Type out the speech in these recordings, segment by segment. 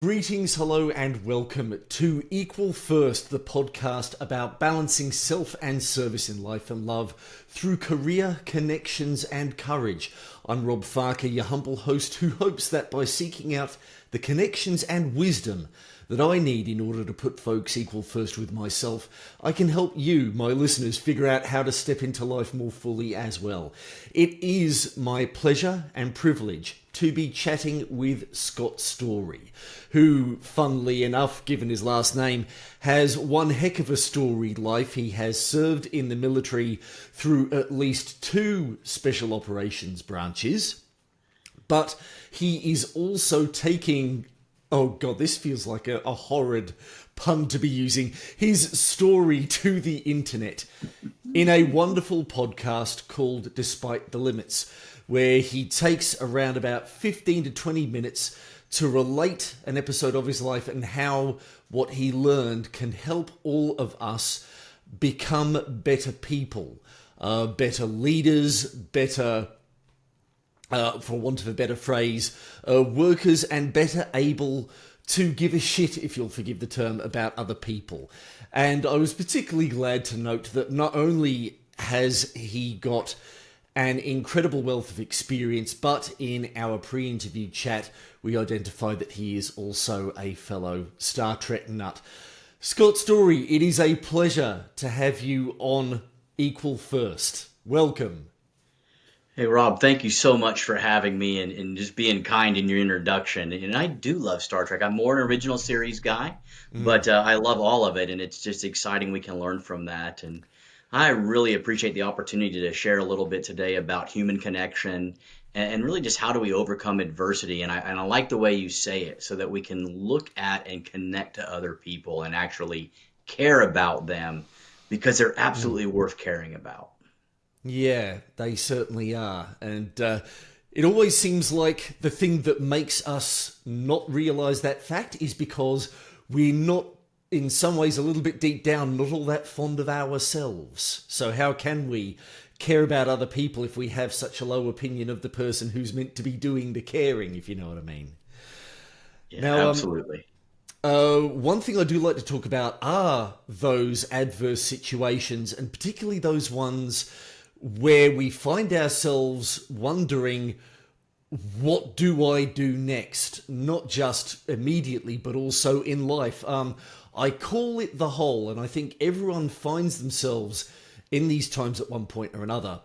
Greetings, hello, and welcome to Equal First, the podcast about balancing self and service in life and love through career, connections, and courage. I'm Rob Farker, your humble host, who hopes that by seeking out the connections and wisdom that I need in order to put folks equal first with myself, I can help you, my listeners, figure out how to step into life more fully as well. It is my pleasure and privilege to be chatting with Scot Storey, who, funnily enough, given his last name, has one heck of a storied life. He has served in the military through at least 2 special operations branches, but he is also taking, oh God, this feels like a horrid pun to be using, his story to the internet in a wonderful podcast called Despite the Limits, where he takes around about 15 to 20 minutes to relate an episode of his life and how what he learned can help all of us become better people, better leaders, better, for want of a better phrase, workers, and better able to give a shit, if you'll forgive the term, about other people. And I was particularly glad to note that not only has he got an incredible wealth of experience, but in our pre-interview chat, we identified that he is also a fellow Star Trek nut. Scot Storey, it is a pleasure to have you on Equal First. Welcome. Hey, Rob, thank you so much for having me and just being kind in your introduction. And I do love Star Trek. I'm more an original series guy, but I love all of it. And it's just exciting we can learn from that. And I really appreciate the opportunity to share a little bit today about human connection and really just how do we overcome adversity. And I like the way you say it so that we can look at and connect to other people and actually care about them because they're absolutely worth caring about. Yeah, they certainly are. And it always seems like the thing that makes us not realize that fact is because we're not, in some ways, a little bit deep down, not all that fond of ourselves. So how can we care about other people if we have such a low opinion of the person who's meant to be doing the caring, if you know what I mean? Yeah, Now, absolutely. one thing I do like to talk about are those adverse situations, and particularly those ones where we find ourselves wondering, what do I do next? Not just immediately, but also in life. I call it the hole, and I think everyone finds themselves in these times at one point or another.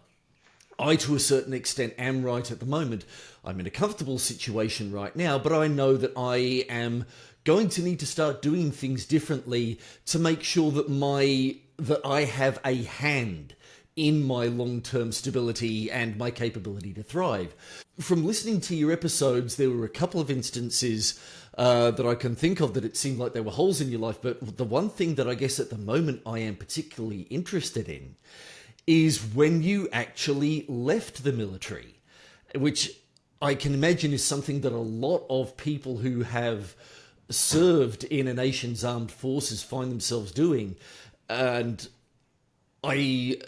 I, to a certain extent, am right at the moment. I'm in a comfortable situation right now, but I know that I am going to need to start doing things differently to make sure that I have a hand in my long-term stability and my capability to thrive. From listening to your episodes, there were a couple of instances that I can think of that it seemed like there were holes in your life, but the one thing that I guess at the moment I am particularly interested in is when you actually left the military, which I can imagine is something that a lot of people who have served in a nation's armed forces find themselves doing. And I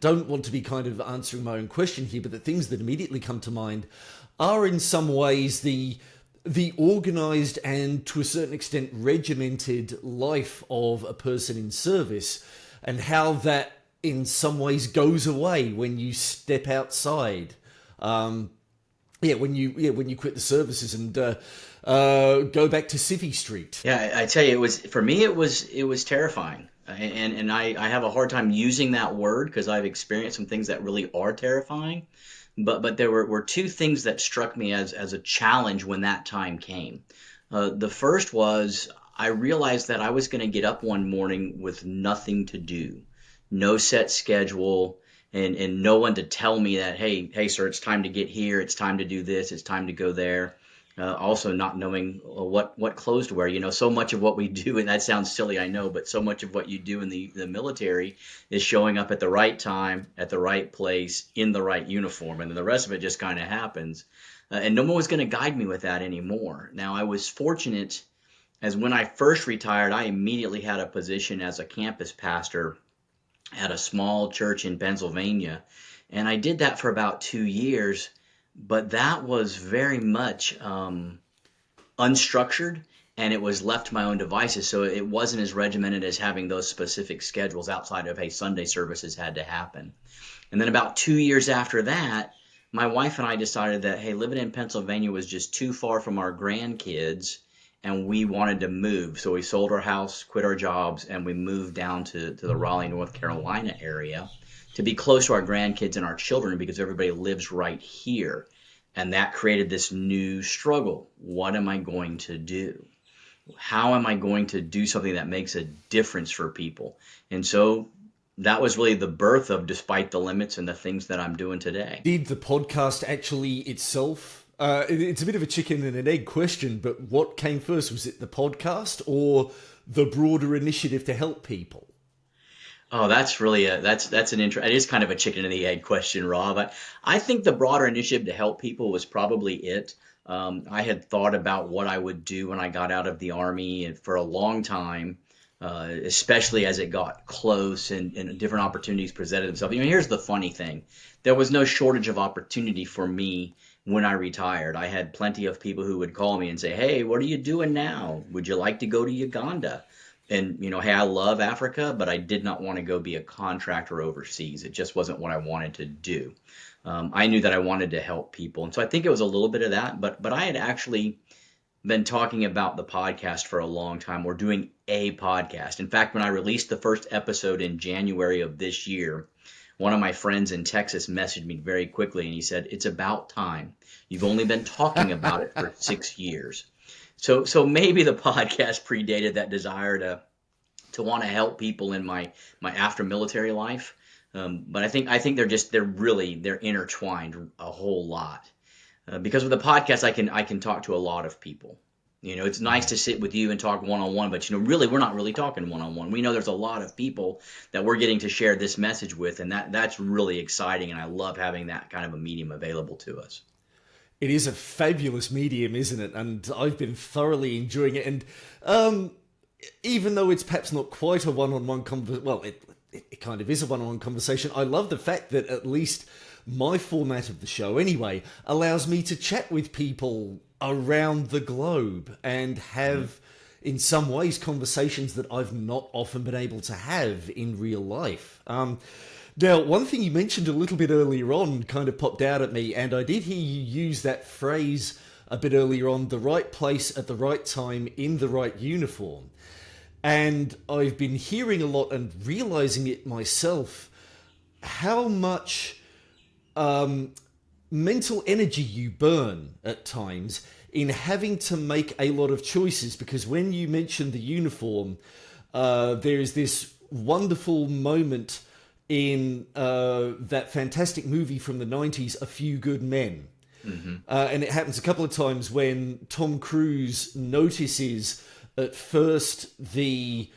don't want to be kind of answering my own question here, but the things that immediately come to mind are in some ways the organized and to a certain extent regimented life of a person in service, and how that in some ways goes away when you step outside. When you quit the services and go back to Civvy Street. Yeah, I tell you, it was for me. It was terrifying, and I have a hard time using that word because I've experienced some things that really are terrifying. But there were 2 things that struck me as a challenge when that time came. The first was I realized that I was going to get up one morning with nothing to do, no set schedule, and no one to tell me that, hey, sir, it's time to get here, it's time to do this, it's time to go there. Also not knowing what clothes to wear. You know, so much of what we do, and that sounds silly, I know, but so much of what you do in the military is showing up at the right time, at the right place, in the right uniform, and then the rest of it just kind of happens. And no one was going to guide me with that anymore. Now, I was fortunate, as when I first retired, I immediately had a position as a campus pastor at a small church in Pennsylvania, and I did that for about 2 years. But that was very much unstructured and it was left to my own devices. So it wasn't as regimented as having those specific schedules outside of, hey, Sunday services had to happen. And then about 2 years after that, my wife and I decided that, hey, living in Pennsylvania was just too far from our grandkids, and we wanted to move. So we sold our house, quit our jobs, and we moved down to the Raleigh, North Carolina area to be close to our grandkids and our children because everybody lives right here. And that created this new struggle. What am I going to do? How am I going to do something that makes a difference for people? And so that was really the birth of Despite the Limits and the things that I'm doing today. Did the podcast actually itself, it's a bit of a chicken and an egg question, but what came first? Was it the podcast or the broader initiative to help people? Oh, that's really that's an it is kind of a chicken and the egg question, Rob. I think the broader initiative to help people was probably it. I had thought about what I would do when I got out of the Army and for a long time, especially as it got close and different opportunities presented themselves. Here's the funny thing. There was no shortage of opportunity for me when I retired. I had plenty of people who would call me and say, hey, what are you doing now? Would you like to go to Uganda? And, hey, I love Africa, but I did not want to go be a contractor overseas. It just wasn't what I wanted to do. I knew that I wanted to help people. And so I think it was a little bit of that, but I had actually been talking about the podcast for a long time. We're doing a podcast. In fact, when I released the first episode in January of this year, one of my friends in Texas messaged me very quickly and he said, it's about time. You've only been talking about it for 6 years. So maybe the podcast predated that desire to want to help people in my after military life. But I think they're intertwined a whole lot. Because with the podcast, I can talk to a lot of people. It's nice to sit with you and talk one-on-one, but really we're not really talking one-on-one. We know there's a lot of people that we're getting to share this message with, and that's really exciting, and I love having that kind of a medium available to us. It is a fabulous medium, isn't it? And I've been thoroughly enjoying it. And even though it's perhaps not quite a one-on-one conversation, well, it kind of is a one-on-one conversation, I love the fact that at least my format of the show, anyway, allows me to chat with people around the globe and have, in some ways, conversations that I've not often been able to have in real life. Now, one thing you mentioned a little bit earlier on kind of popped out at me, and I did hear you use that phrase a bit earlier on, the right place at the right time in the right uniform. And I've been hearing a lot and realizing it myself, how much mental energy you burn at times in having to make a lot of choices. Because when you mentioned the uniform, there is this wonderful moment in that fantastic movie from the 90s, A Few Good Men. Mm-hmm. And it happens a couple of times when Tom Cruise notices at first the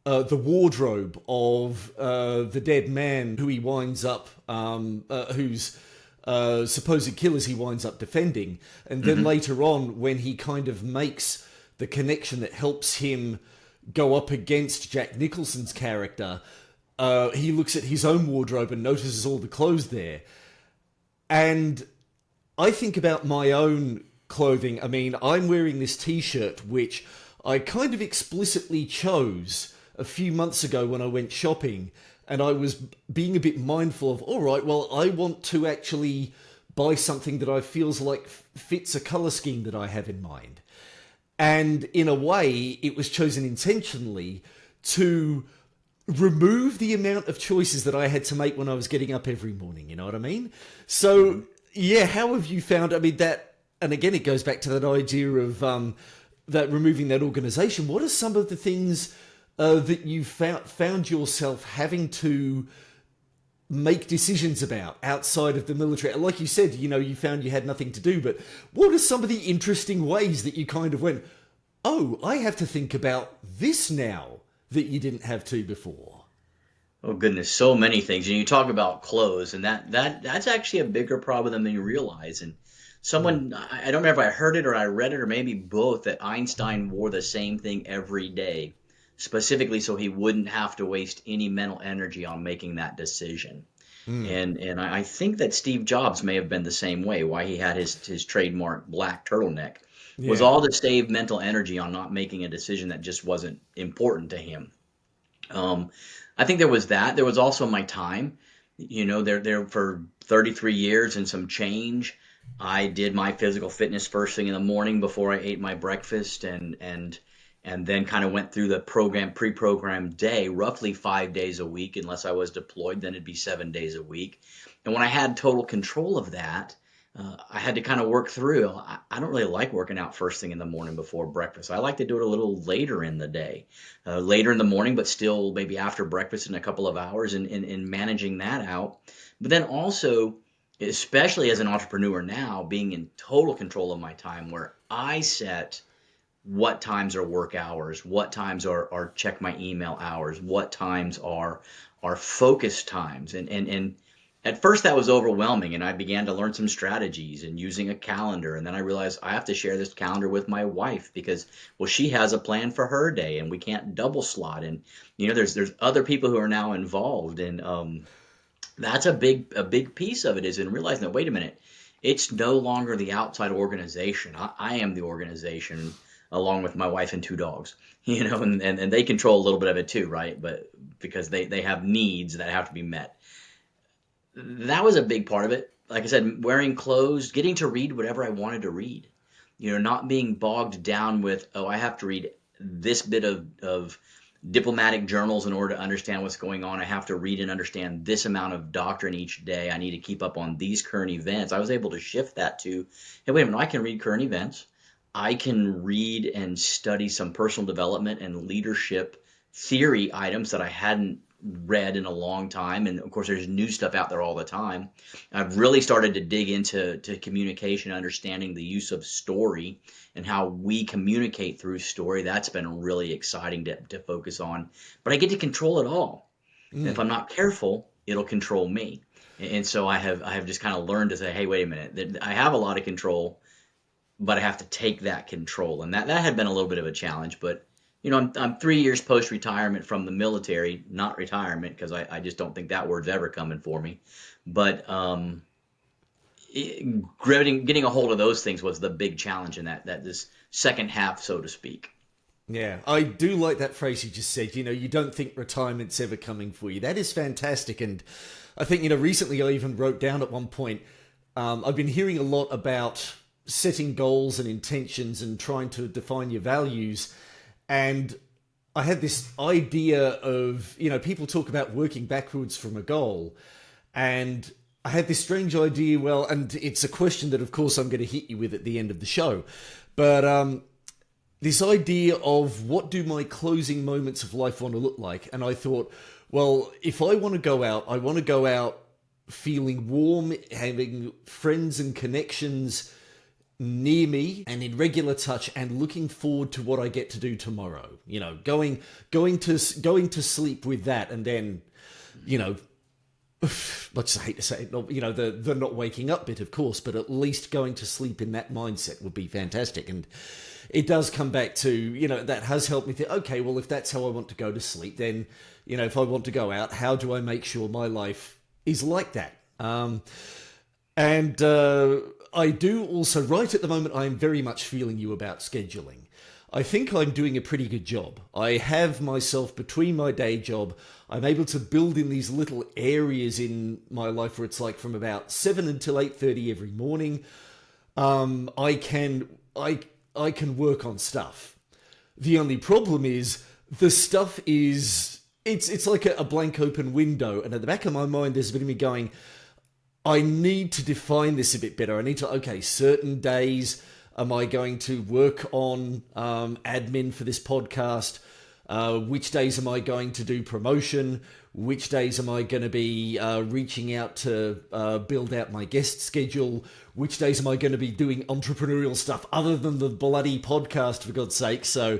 wardrobe of the dead man who he winds up, whose supposed killers he winds up defending. And then later on, when he kind of makes the connection that helps him go up against Jack Nicholson's character, he looks at his own wardrobe and notices all the clothes there. And I think about my own clothing. I mean, I'm wearing this t-shirt, which I kind of explicitly chose a few months ago when I went shopping. And I was being a bit mindful of, all right, well, I want to actually buy something that I feels like fits a color scheme that I have in mind. And in a way, it was chosen intentionally to remove the amount of choices that I had to make when I was getting up every morning. You know what I mean? So, yeah, how have you found, I mean, that, and again, it goes back to that idea of that removing that organization. What are some of the things that you found yourself having to make decisions about outside of the military? Like you said, you found you had nothing to do, but what are some of the interesting ways that you kind of went, oh, I have to think about this now that you didn't have to before? Oh goodness, so many things. And you talk about clothes, and that's actually a bigger problem than you realize. And someone, I don't remember if I heard it or I read it or maybe both, that Einstein wore the same thing every day, specifically so he wouldn't have to waste any mental energy on making that decision. And I think that Steve Jobs may have been the same way. Why he had his trademark black turtleneck was Yeah. all to save mental energy on not making a decision that just wasn't important to him. Um, I think there was that. There was also my time. There for 33 years and some change. I did my physical fitness first thing in the morning before I ate my breakfast, and then kind of went through the pre-programmed day, roughly 5 days a week, unless I was deployed, then it'd be 7 days a week. And when I had total control of that, I had to kind of work through. I don't really like working out first thing in the morning before breakfast. I like to do it a little later in the day, later in the morning, but still maybe after breakfast in a couple of hours, and managing that out. But then also, especially as an entrepreneur now, being in total control of my time, where I set what times are work hours, what times are check my email hours, what times are focus times. And at first that was overwhelming, and I began to learn some strategies and using a calendar. And then I realized I have to share this calendar with my wife because, well, she has a plan for her day and we can't double slot. And there's other people who are now involved, and that's a big piece of it, is in realizing that, wait a minute, it's no longer the outside organization. I am the organization, along with my wife and two dogs, and they control a little bit of it too, right? But because they have needs that have to be met. That was a big part of it. Like I said, wearing clothes, getting to read whatever I wanted to read. Not being bogged down with, oh, I have to read this bit of diplomatic journals in order to understand what's going on. I have to read and understand this amount of doctrine each day. I need to keep up on these current events. I was able to shift that to, hey, wait a minute, I can read current events. I can read and study some personal development and leadership theory items that I hadn't read in a long time. And of course, there's new stuff out there all the time. I've really started to dig into communication, understanding the use of story and how we communicate through story. That's been really exciting to focus on. But I get to control it all. And if I'm not careful, it'll control me. And so I have just kind of learned to say, hey, wait a minute, I have a lot of control, but I have to take that control. And that had been a little bit of a challenge. But I'm 3 years post-retirement from the military, not retirement, because I just don't think that word's ever coming for me. But getting a hold of those things was the big challenge in that this second half, so to speak. Yeah, I do like that phrase you just said. You don't think retirement's ever coming for you. That is fantastic. And I think, recently I even wrote down at one point, I've been hearing a lot about setting goals and intentions and trying to define your values. And I had this idea of, people talk about working backwards from a goal. And I had this strange idea, and it's a question that, of course, I'm going to hit you with at the end of the show. But this idea of, what do my closing moments of life want to look like? And I thought, well, if I want to go out, I want to go out feeling warm, having friends and connections near me and in regular touch, and looking forward to what I get to do tomorrow. Going to sleep with that, and then, much as I hate to say it, the not waking up bit, of course, but at least going to sleep in that mindset would be fantastic. And it does come back to, that has helped me think, okay, well, if that's how I want to go to sleep, then, if I want to go out, how do I make sure my life is like that? I do also, right at the moment, I am very much feeling you about scheduling. I think I'm doing a pretty good job. I have myself between my day job. I'm able to build in these little areas in my life where it's like from about 7 until 8:30 every morning. I can work on stuff. The only problem is the stuff is, it's like a blank open window. And at the back of my mind, there's a bit of me going, I need to define this a bit better. I need to, okay, certain days, am I going to work on admin for this podcast? Which days am I going to do promotion? Which days am I going to be reaching out to build out my guest schedule? Which days am I going to be doing entrepreneurial stuff other than the bloody podcast, for God's sake? So,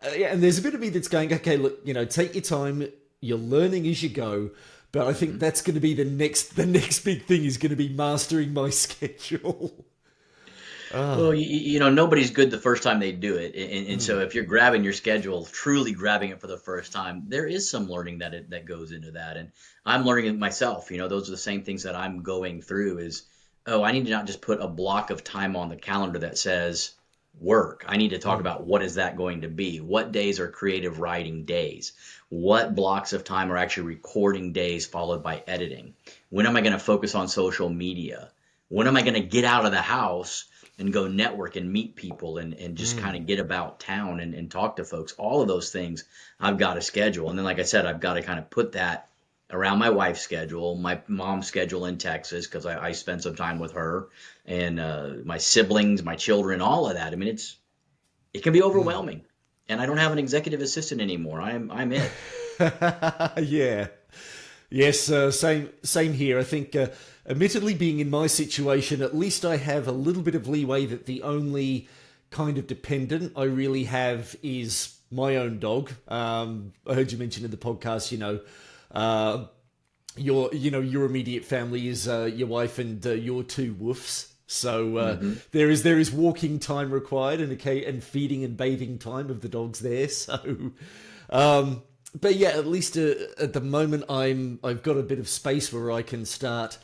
and there's a bit of me that's going, okay, look, take your time. You're learning as you go. But I think that's going to be the next big thing, is going to be mastering my schedule. Well, nobody's good the first time they do it, and so if you're grabbing your schedule, truly grabbing it for the first time, there is some learning that goes into that, and I'm learning it myself. Those are the same things that I'm going through. Is oh, I need to not just put a block of time on the calendar that says work. I need to talk about what is that going to be? What days are creative writing days? What blocks of time are actually recording days followed by editing? When am I going to focus on social media? When am I going to get out of the house and go network and meet people and just kind of get about town and talk to folks? All of those things I've got to schedule. And then, like I said, I've got to kind of put that around my wife's schedule, my mom's schedule in Texas, because I spend some time with her, and my siblings, my children, all of that. I mean, it can be overwhelming. And I don't have an executive assistant anymore. I'm it. Yeah. Yes, same here. I think, admittedly, being in my situation, at least I have a little bit of leeway that the only kind of dependent I really have is my own dog. I heard you mention in the podcast, your immediate family is your wife and your two woofs. So there is walking time required and feeding and bathing time of the dogs there. So. But yeah, at least at the moment, I've got a bit of space where I can start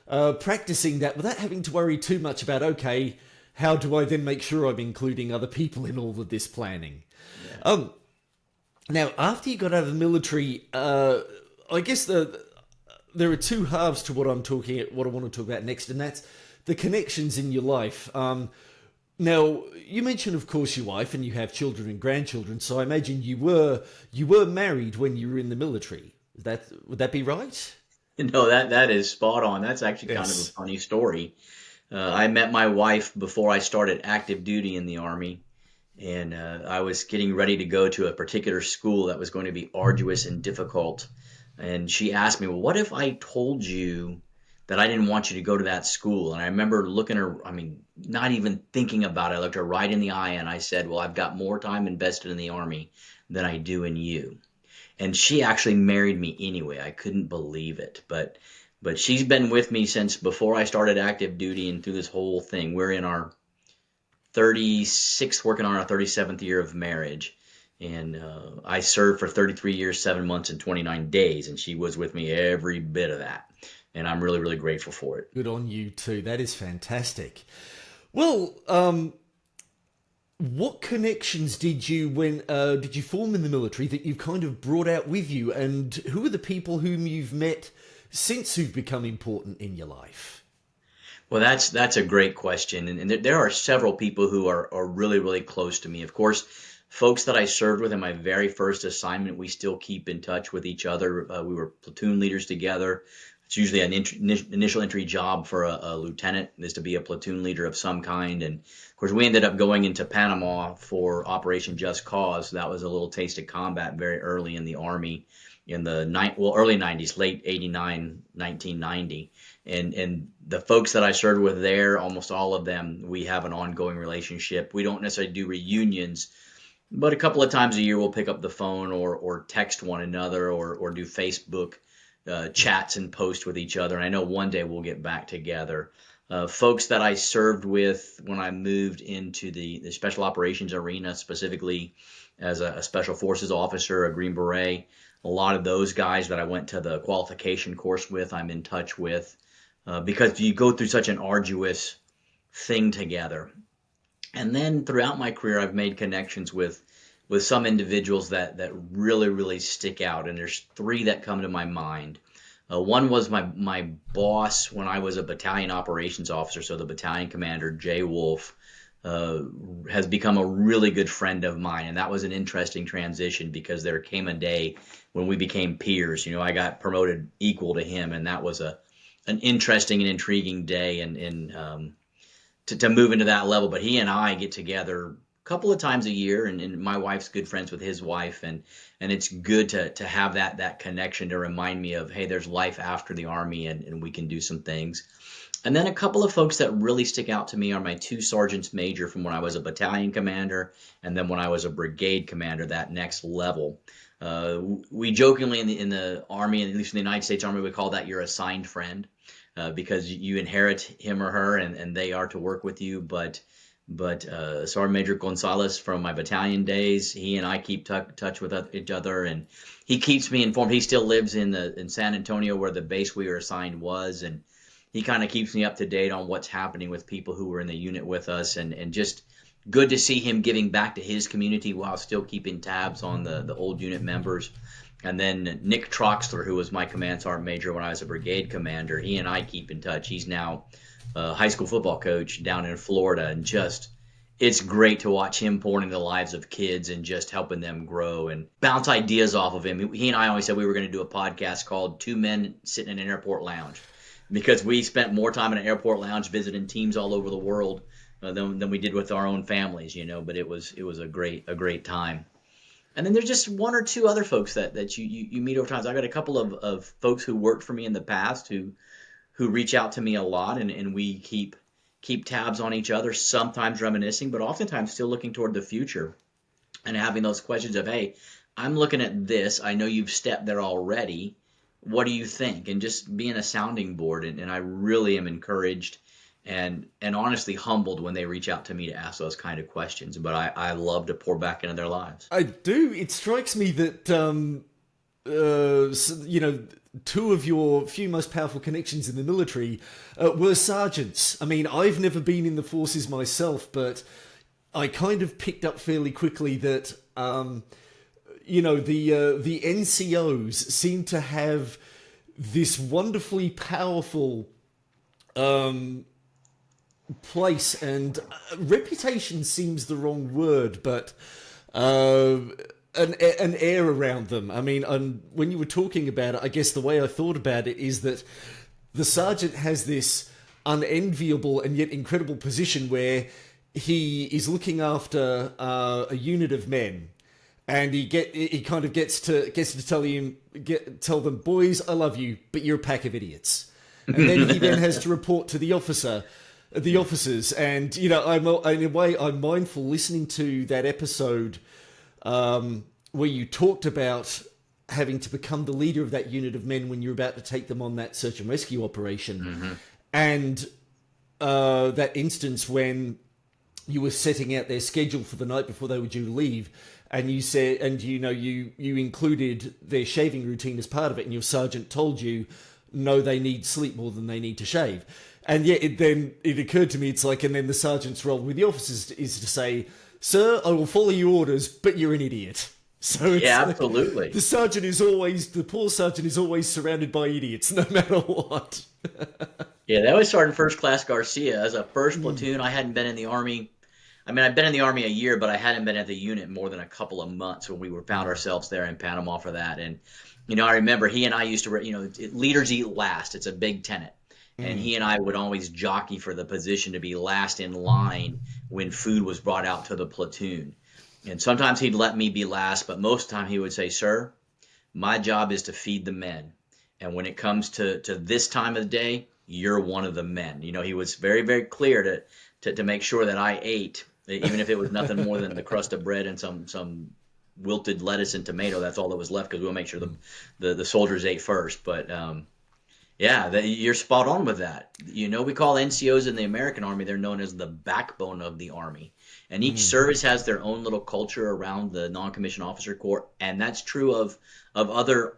practicing that without having to worry too much about, okay, how do I then make sure I'm including other people in all of this planning? Yeah. Now, after you got out of the military, I guess there are two halves to what I want to talk about next, and that's the connections in your life. Now, you mentioned, of course, your wife, and you have children and grandchildren. So I imagine you were married when you were in the military. Would that be right? No, that is spot on. That's actually kind of a funny story. I met my wife before I started active duty in the Army, and I was getting ready to go to a particular school that was going to be arduous and difficult. And she asked me, "Well, what if I told you that I didn't want you to go to that school?" And I remember looking her, not even thinking about it. I looked her right in the eye and I said, "Well, I've got more time invested in the Army than I do in you." And she actually married me anyway. I couldn't believe it. But she's been with me since before I started active duty and through this whole thing. We're in our 36th, working on our 37th year of marriage. And I served for 33 years, 7 months, and 29 days. And she was with me every bit of that. And I'm really, really grateful for it. Good on you too. That is fantastic. Well, what connections did you form in the military that you've kind of brought out with you, and who are the people whom you've met since who've become important in your life? Well, that's a great question, and there are several people who are really, really close to me. Of course, folks that I served with in my very first assignment, we still keep in touch with each other. We were platoon leaders together. It's usually an initial entry job for a lieutenant, is to be a platoon leader of some kind. And of course, we ended up going into Panama for Operation Just Cause. That was a little taste of combat very early in the Army in the early 90s, late 89, 1990. And the folks that I served with there, almost all of them, we have an ongoing relationship. We don't necessarily do reunions, but a couple of times a year we'll pick up the phone or text one another or do Facebook chats and post with each other. And I know one day we'll get back together. Folks that I served with when I moved into the special operations arena, specifically as a special forces officer, a Green Beret, a lot of those guys that I went to the qualification course with, I'm in touch with, because you go through such an arduous thing together. And then throughout my career, I've made connections with some individuals that really, really stick out. And there's three that come to my mind. One was my boss when I was a battalion operations officer. So the battalion commander, Jay Wolf, has become a really good friend of mine. And that was an interesting transition because there came a day when we became peers. I got promoted equal to him. And that was an interesting and intriguing day and to move into that level. But he and I get together couple of times a year, and my wife's good friends with his wife, and it's good to have that connection to remind me of, hey, there's life after the Army, and we can do some things. And then a couple of folks that really stick out to me are my two sergeants major from when I was a battalion commander, and then when I was a brigade commander, that next level. We jokingly in the Army, at least in the United States Army, we call that your assigned friend. because you inherit him or her, and they are to work with you. But Sergeant Major Gonzalez from my battalion days, he and I keep touch with each other, and he keeps me informed. He still lives in San Antonio, where the base we were assigned was, and he kind of keeps me up to date on what's happening with people who were in the unit with us, and just good to see him giving back to his community while still keeping tabs on the old unit members. And then Nick Troxler, who was my command sergeant major when I was a brigade commander, he and I keep in touch. He's now a high school football coach down in Florida, and just it's great to watch him pouring into the lives of kids and just helping them grow and bounce ideas off of him. He and I always said we were going to do a podcast called Two Men Sitting in an Airport Lounge, because we spent more time in an airport lounge visiting teams all over the world than we did with our own families, but it was a great time. And then there's just one or two other folks that you meet over time. So I got a couple of folks who worked for me in the past who reach out to me a lot, and we keep tabs on each other, sometimes reminiscing, but oftentimes still looking toward the future and having those questions of, hey, I'm looking at this. I know you've stepped there already. What do you think? And just being a sounding board. And I really am encouraged and honestly humbled when they reach out to me to ask those kind of questions. But I love to pour back into their lives. I do. It strikes me that, two of your few most powerful connections in the military were sergeants. I mean, I've never been in the forces myself, but I kind of picked up fairly quickly that, the NCOs seem to have this wonderfully powerful place, and reputation seems the wrong word, but an air around them. I mean, when you were talking about it, I guess the way I thought about it is that the sergeant has this unenviable and yet incredible position where he is looking after a unit of men, and he kind of gets to tell them, boys, I love you, but you're a pack of idiots. And then he then has to report to the officers. And, in a way, I'm mindful listening to that episode where you talked about having to become the leader of that unit of men when you're about to take them on that search and rescue operation. Mm-hmm. And that instance when you were setting out their schedule for the night before they were due to leave, and you said, and you included their shaving routine as part of it, and your sergeant told you, no, they need sleep more than they need to shave. And yet it occurred to me, it's like, and then the sergeant's role with the officers is to say, sir, I will follow your orders, but you're an idiot. So it's absolutely. Like, the poor sergeant is always surrounded by idiots, no matter what. Yeah, that was Sergeant First Class Garcia. As a first platoon, I hadn't been in the Army. I mean, I'd been in the Army a year, but I hadn't been at the unit more than a couple of months when we found ourselves there in Panama for that. And, I remember he and I used to, leaders eat last. It's a big tenet. And he and I would always jockey for the position to be last in line when food was brought out to the platoon. And sometimes he'd let me be last, but most of the time he would say, sir, my job is to feed the men. And when it comes to this time of the day, you're one of the men. He was very, very clear to make sure that I ate, even if it was nothing more than the crust of bread and some wilted lettuce and tomato. That's all that was left, because we'll make sure the soldiers ate first. But yeah, you're spot on with that. We call NCOs in the American Army, they're known as the backbone of the Army. And each service has their own little culture around the non-commissioned officer corps, and that's true of other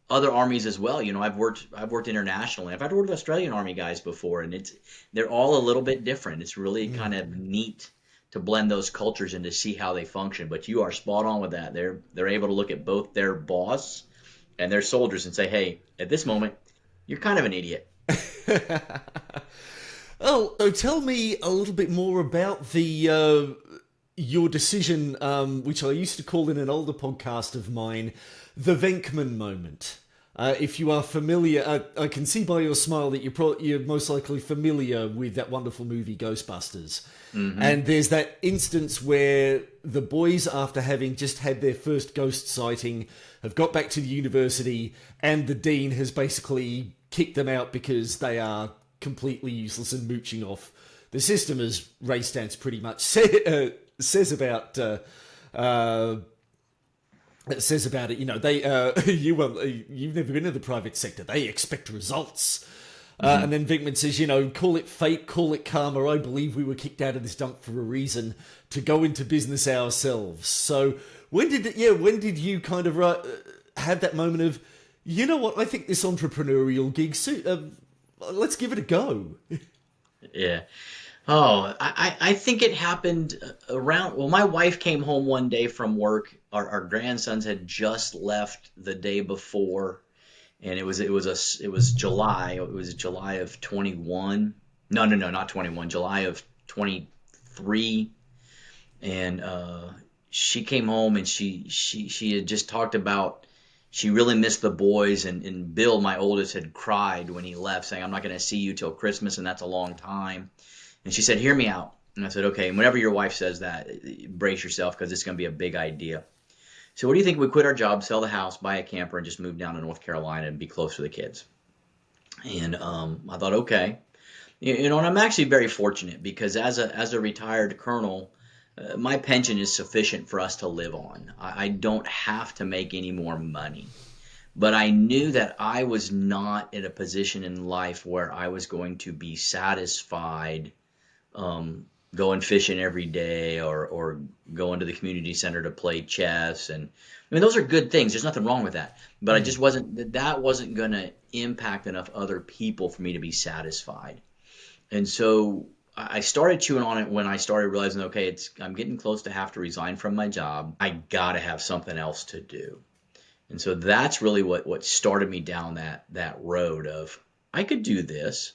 armies as well. I've worked internationally. I've had to work with Australian Army guys before, and they're all a little bit different. It's really kind of neat to blend those cultures and to see how they function. But you are spot on with that. They're able to look at both their boss and their soldiers and say, hey, at this moment, you're kind of an idiot. Oh, so tell me a little bit more about your decision, which I used to call in an older podcast of mine, the Venkman Moment. If you are familiar, I can see by your smile that you're most likely familiar with that wonderful movie Ghostbusters. Mm-hmm. And there's that instance where the boys, after having just had their first ghost sighting, have got back to the university, and the dean has basically kicked them out because they are completely useless and mooching off the system, as Ray Stantz pretty much says about it. They you've never been in the private sector. They expect results. Mm-hmm. And then Venkman says, call it fate, call it karma. I believe we were kicked out of this dump for a reason, to go into business ourselves. So when did you kind of have that moment of, you know what, I think this entrepreneurial gig, let's give it a go? Yeah. Oh, I think it happened around. Well, my wife came home one day from work. Our grandsons had just left the day before, and it was July. It was July of 21. No, no, no, not 21. July of 23. And she came home, and she had just talked about she really missed the boys, and Bill, my oldest, had cried when he left, saying, "I'm not going to see you till Christmas, and that's a long time." And she said, "Hear me out." And I said, "Okay." And whenever your wife says that, brace yourself, because it's going to be a big idea. So what do you think? We quit our job, sell the house, buy a camper, and just move down to North Carolina and be close to the kids. And I thought, okay. And I'm actually very fortunate, because as a retired colonel, my pension is sufficient for us to live on. I don't have to make any more money. But I knew that I was not in a position in life where I was going to be satisfied going fishing every day, or going to the community center to play chess. And I mean, those are good things. There's nothing wrong with that. But I just wasn't going to impact enough other people for me to be satisfied. And so I started chewing on it when I started realizing, okay, I'm getting close to have to resign from my job. I got to have something else to do. And so that's really what started me down that road of, I could do this.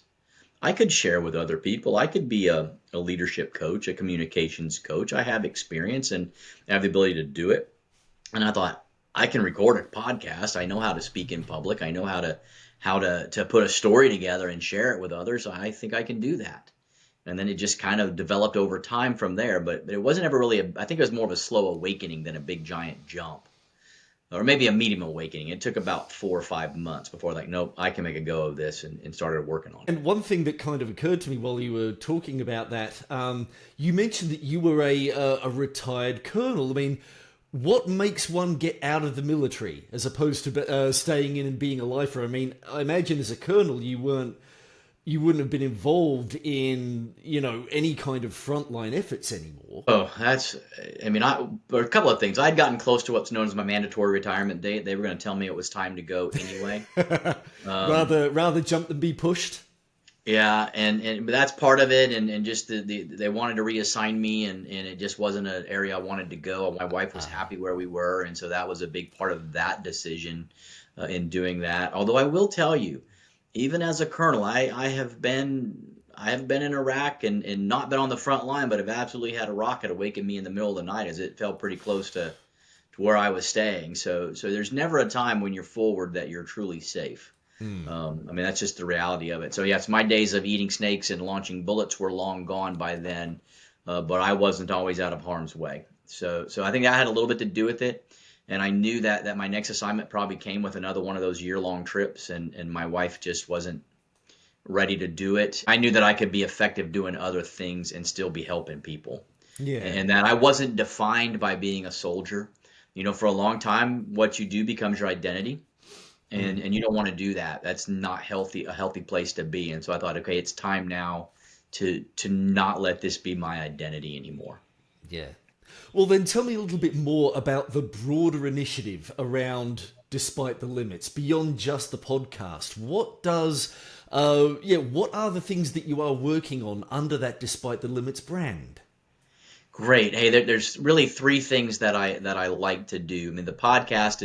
I could share with other people. I could be a leadership coach, a communications coach. I have experience and I have the ability to do it. And I thought, I can record a podcast. I know how to speak in public. I know how to put a story together and share it with others. I think I can do that. And then it just kind of developed over time from there. But it wasn't ever really I think it was more of a slow awakening than a big giant jump. Or maybe a medium awakening. It took about 4 or 5 months before, like, nope, I can make a go of this, and started working on it. And one thing that kind of occurred to me while you were talking about that, you mentioned that you were a retired colonel. I mean, what makes one get out of the military as opposed to staying in and being a lifer? I mean, I imagine as a colonel, you wouldn't have been involved in, any kind of frontline efforts anymore. Oh, a couple of things. I'd gotten close to what's known as my mandatory retirement date. They were going to tell me it was time to go anyway. Rather jump than be pushed. Yeah, and but that's part of it, and just they wanted to reassign me, and it just wasn't an area I wanted to go. My wife was happy where we were, and so that was a big part of that decision in doing that. Although I will tell you, even as a colonel, I have been in Iraq and not been on the front line, but have absolutely had a rocket awaken me in the middle of the night, as it felt pretty close to where I was staying. So there's never a time when you're forward that you're truly safe. I mean, that's just the reality of it. So yes, my days of eating snakes and launching bullets were long gone by then, but I wasn't always out of harm's way. So I think that had a little bit to do with it. And I knew that my next assignment probably came with another one of those year-long trips, and my wife just wasn't ready to do it. I knew that I could be effective doing other things and still be helping people. Yeah. And that I wasn't defined by being a soldier. For a long time, what you do becomes your identity. And you don't want to do that. That's not a healthy place to be. And so I thought, okay, it's time now to not let this be my identity anymore. Yeah. Well, then tell me a little bit more about the broader initiative around Despite the Limits, beyond just the podcast. What are the things that you are working on under that Despite the Limits brand? Great. Hey, there's really 3 things that I like to do. I mean, the podcast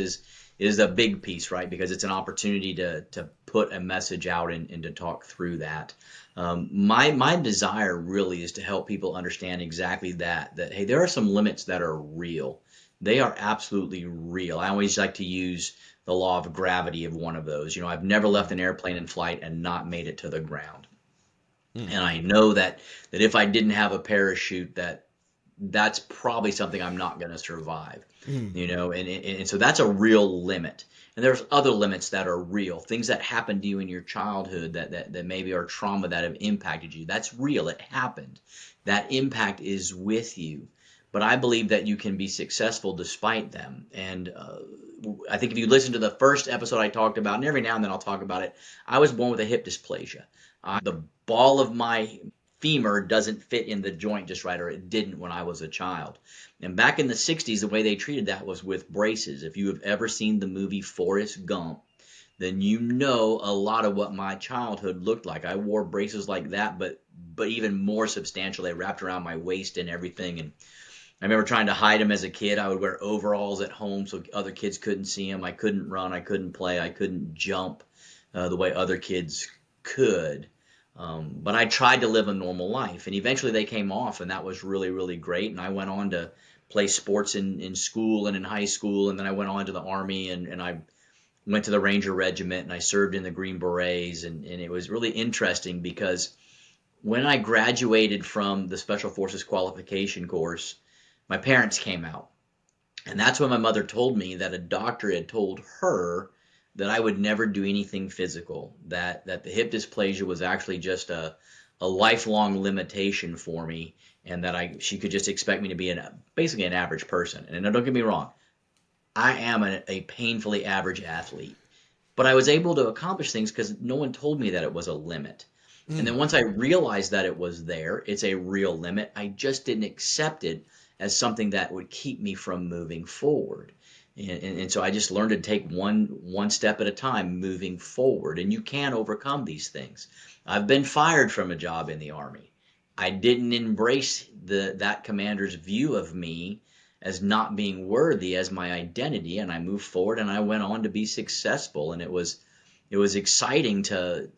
is a big piece, right? Because it's an opportunity to put a message out and to talk through that. My desire really is to help people understand exactly that hey, there are some limits that are real. They are absolutely real. I always like to use the law of gravity of one of those. I've never left an airplane in flight and not made it to the ground. And I know that if I didn't have a parachute, that's probably something I'm not going to survive. And so that's a real limit. And there's other limits that are real, things that happened to you in your childhood that maybe are trauma that have impacted you. That's real. It happened. That impact is with you. But I believe that you can be successful despite them. And I think if you listen to the first episode I talked about, and every now and then I'll talk about it, I was born with a hip dysplasia. The ball of my femur doesn't fit in the joint just right, or it didn't when I was a child. And back in the 60s, the way they treated that was with braces. If you have ever seen the movie Forrest Gump, then you know a lot of what my childhood looked like. I wore braces like that, but even more substantial. They wrapped around my waist and everything. And I remember trying to hide them as a kid. I would wear overalls at home so other kids couldn't see them. I couldn't run. I couldn't play. I couldn't jump the way other kids could. But I tried to live a normal life. And eventually they came off, and that was really, really great. And I went on to play sports in school and in high school. And then I went on to the Army, and I went to the Ranger Regiment, and I served in the Green Berets. And it was really interesting because when I graduated from the Special Forces qualification course, my parents came out. And that's when my mother told me that a doctor had told her that I would never do anything physical, that the hip dysplasia was actually just a lifelong limitation for me, and that she could just expect me to be basically an average person. And don't get me wrong, I am a painfully average athlete. But I was able to accomplish things because no one told me that it was a limit. And then once I realized that it was there, it's a real limit, I just didn't accept it as something that would keep me from moving forward. And so I just learned to take one step at a time moving forward. And you can overcome these things. I've been fired from a job in the Army. I didn't embrace that commander's view of me as not being worthy as my identity, and I moved forward and I went on to be successful. And it was exciting to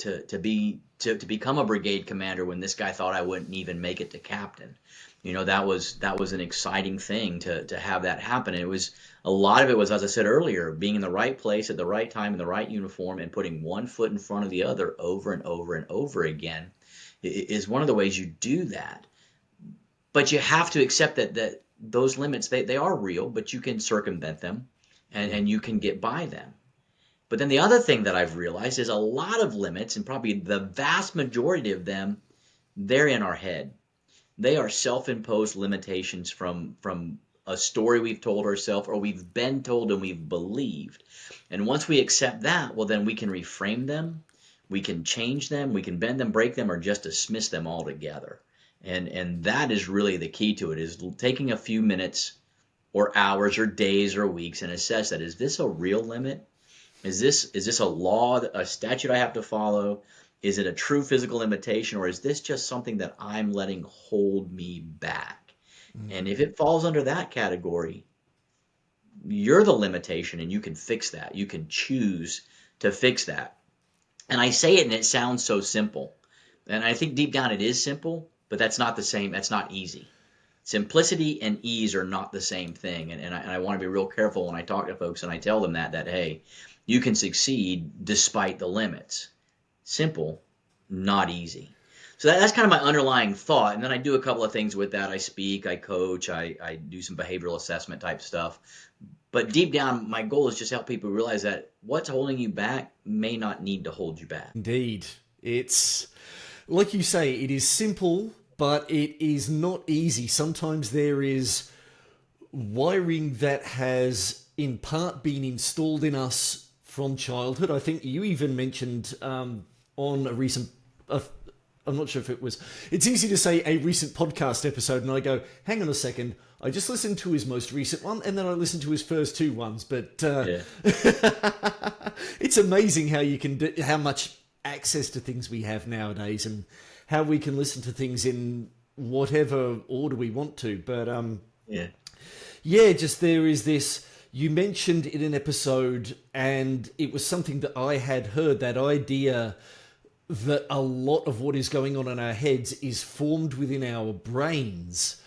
become a brigade commander when this guy thought I wouldn't even make it to captain. That was an exciting thing to have that happen. And a lot of it was, as I said earlier, being in the right place at the right time in the right uniform and putting one foot in front of the other over and over and over again is one of the ways you do that. But you have to accept that those limits, they are real, but you can circumvent them and you can get by them. But then the other thing that I've realized is a lot of limits, and probably the vast majority of them, they're in our head. They are self-imposed limitations from a story we've told ourselves, or we've been told and we've believed. And once we accept that, well, then we can reframe them, we can change them, we can bend them, break them, or just dismiss them altogether. And that is really the key to it, is taking a few minutes or hours or days or weeks and assess that. Is this a real limit? Is this a law, a statute I have to follow? Is it a true physical limitation, or is this just something that I'm letting hold me back? And if it falls under that category, you're the limitation, and you can fix that. You can choose to fix that. And I say it and it sounds so simple. And I think deep down it is simple, but that's not the same. That's not easy. Simplicity and ease are not the same thing. And I want to be real careful when I talk to folks and I tell them that, hey, you can succeed despite the limits. Simple, not easy. So that's kind of my underlying thought. And then I do a couple of things with that. I speak, I coach, I do some behavioral assessment type stuff. But deep down, my goal is just to help people realize that what's holding you back may not need to hold you back. Indeed. It's, like you say, it is simple, but it is not easy. Sometimes there is wiring that has in part been installed in us from childhood. I think you even mentioned on a recent, I'm not sure if it's easy to say a recent podcast episode, and I go, hang on a second, I just listened to his most recent one, and then I listened to his first two ones, but it's amazing how you can how much access to things we have nowadays, and how we can listen to things in whatever order we want to. But just there is this. You mentioned in an episode, and it was something that I had heard, that idea that a lot of what is going on in our heads is formed within our brains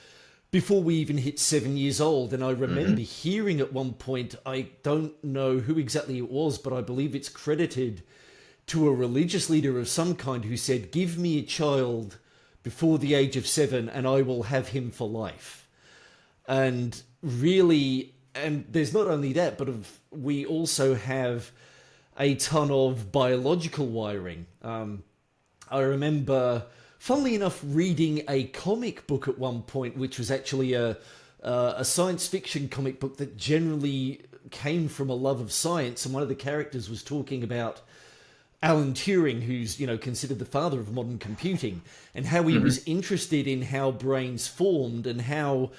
before we even hit 7 years old. And I remember hearing at one point, I don't know who exactly it was, but I believe it's credited to a religious leader of some kind who said, give me a child before the age of 7 and I will have him for life. And really, and there's not only that, but we also have a ton of biological wiring. I remember, funnily enough, reading a comic book at one point, which was actually a science fiction comic book that generally came from a love of science, and one of the characters was talking about Alan Turing, who's, considered the father of modern computing, and how he was interested in how brains formed and how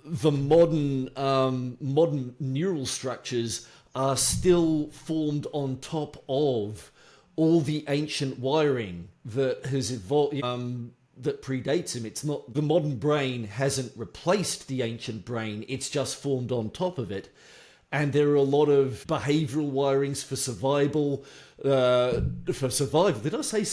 the modern neural structures are still formed on top of all the ancient wiring that has evolved, that predates him. It's not, the modern brain hasn't replaced the ancient brain, it's just formed on top of it. And there are a lot of behavioral wirings for survival. Did I say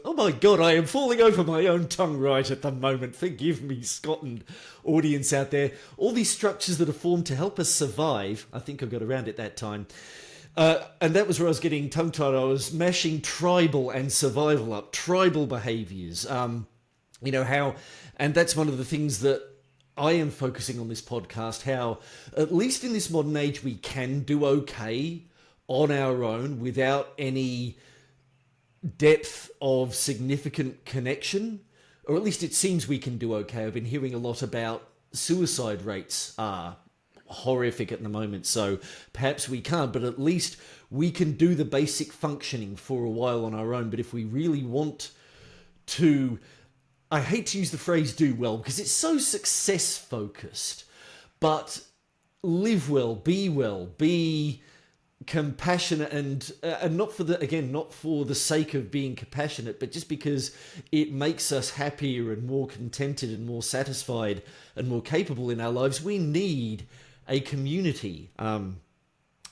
oh my God, I am falling over my own tongue right at the moment. Forgive me, Scott and audience out there. All these structures that are formed to help us survive. I think I got around it that time. And that was where I was getting tongue-tied. I was mashing tribal and survival up. Tribal behaviors. And that's one of the things that I am focusing on this podcast, how at least in this modern age we can do okay on our own without any depth of significant connection, or at least it seems we can do okay. I've been hearing a lot about suicide rates are horrific at the moment, so perhaps we can't, but at least we can do the basic functioning for a while on our own. But if we really want to, I hate to use the phrase do well because it's so success focused, but live well, be compassionate, and not for the sake of being compassionate, but just because it makes us happier and more contented and more satisfied and more capable in our lives. We need a community.